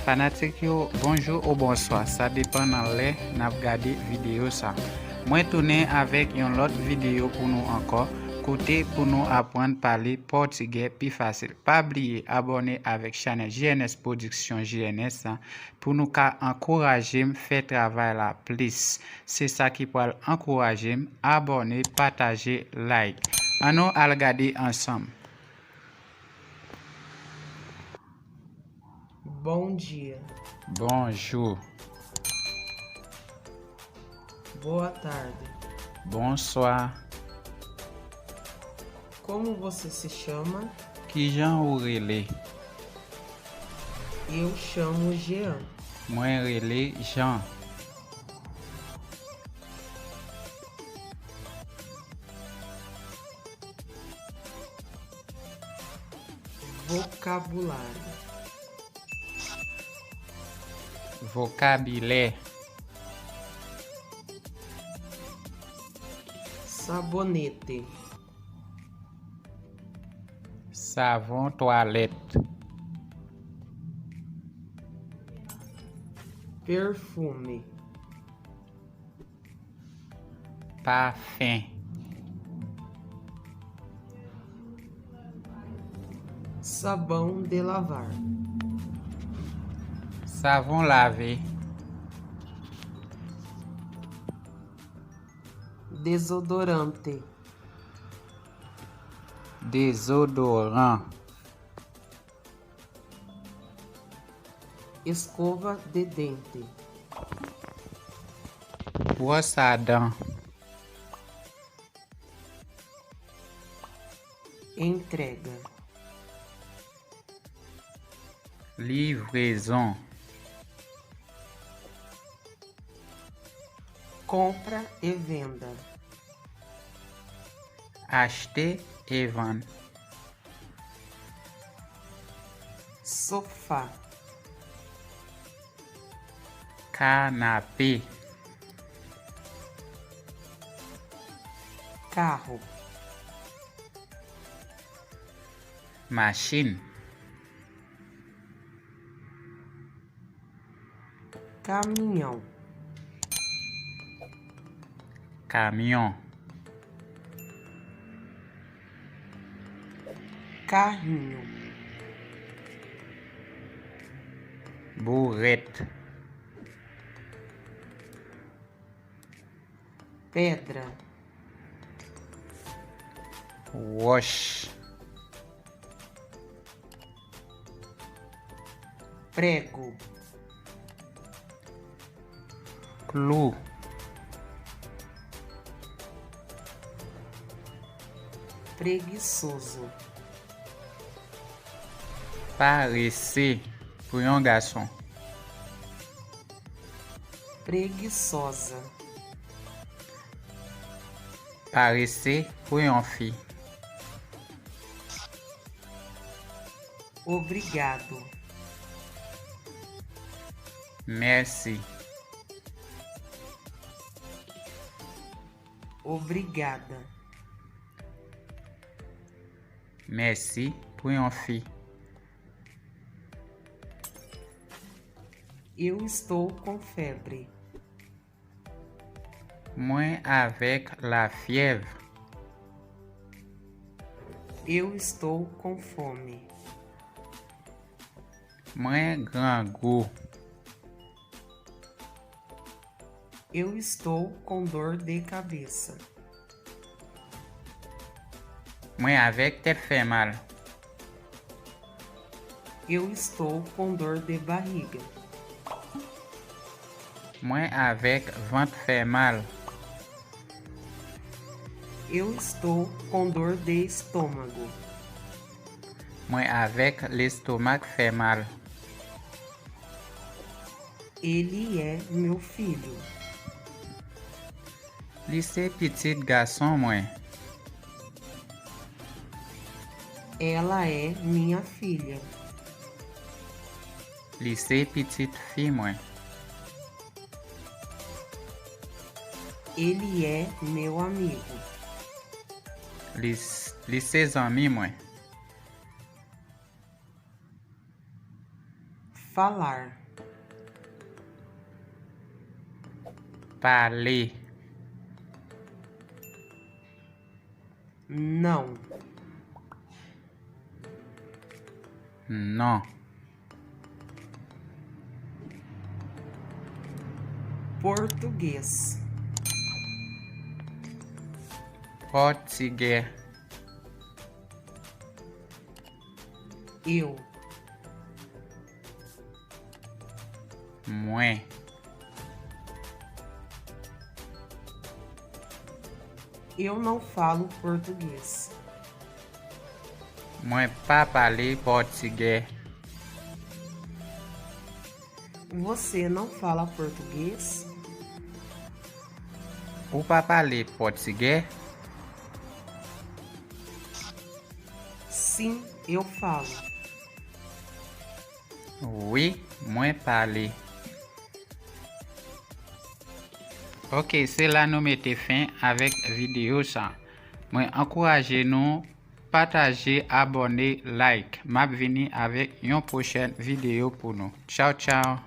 fanatique yo, bonjour ou bonsoir, ça dépend dans les n'a regardé vidéo ça. Moi tourner avec une autre vidéo pour nous encore, côté pour nous apprendre à parler portugais plus facile. Pas oublier abonner avec chaîne JNS Production JNS pour nous encourager faire travail là plus. C'est ça qui peut encourager abonner, partager, like. On nous à regarder ensemble. Bom dia. Bonjour. Boa tarde. Bonsoir. Como você se chama? Que Jean ou relé? Eu chamo Jean. Moi relé Jean. Vocabulário. Vocabulaire. Sabonete. Savon toilette. Perfume. Parfum. Sabão de lavar. Savon lavé. Desodorante. Desodorant. Escova de dente. Brosse à dents. Entrega. Livraison. Compra e venda. Acheter et vendre. Sofá. Canapé. Carro. Machine. Caminhão. Caminhon. Carrinho. Burrette. Pedra. Wash. Prego. Clou. Preguiçoso. Parecer. Pour un garçon. Preguiçosa. Parecer pour une fille. Obrigado. Merci. Obrigada. Merci pour une fille. Eu estou com febre. Moi avec la fièvre. Eu estou com fome. Moi grand goût. Eu estou com dor de cabeça. Moi avec tête fait mal. Eu estou com dor de barriga. Moi avec ventre fait mal. Eu estou com dor de estômago. Moi avec l'estomac fait mal. Ele é meu filho. Lycée petit garçon moi. Ela é minha filha. Lycée petite fille moi. Ele é meu amigo. Lycée amis moi. falar, parler, não, non, português, portugais, eu, moi, eu não falo português. moi pas parler portugais, Você não fala português? ou pas parler portugais, Sim, eu falo. oui, moi parler. Ok, c'est là nous mettons fin avec vidéo ça. Moi encouragez nous, partager, abonner, like. M'a venu avec une prochaine vidéo pour nous. Ciao, ciao.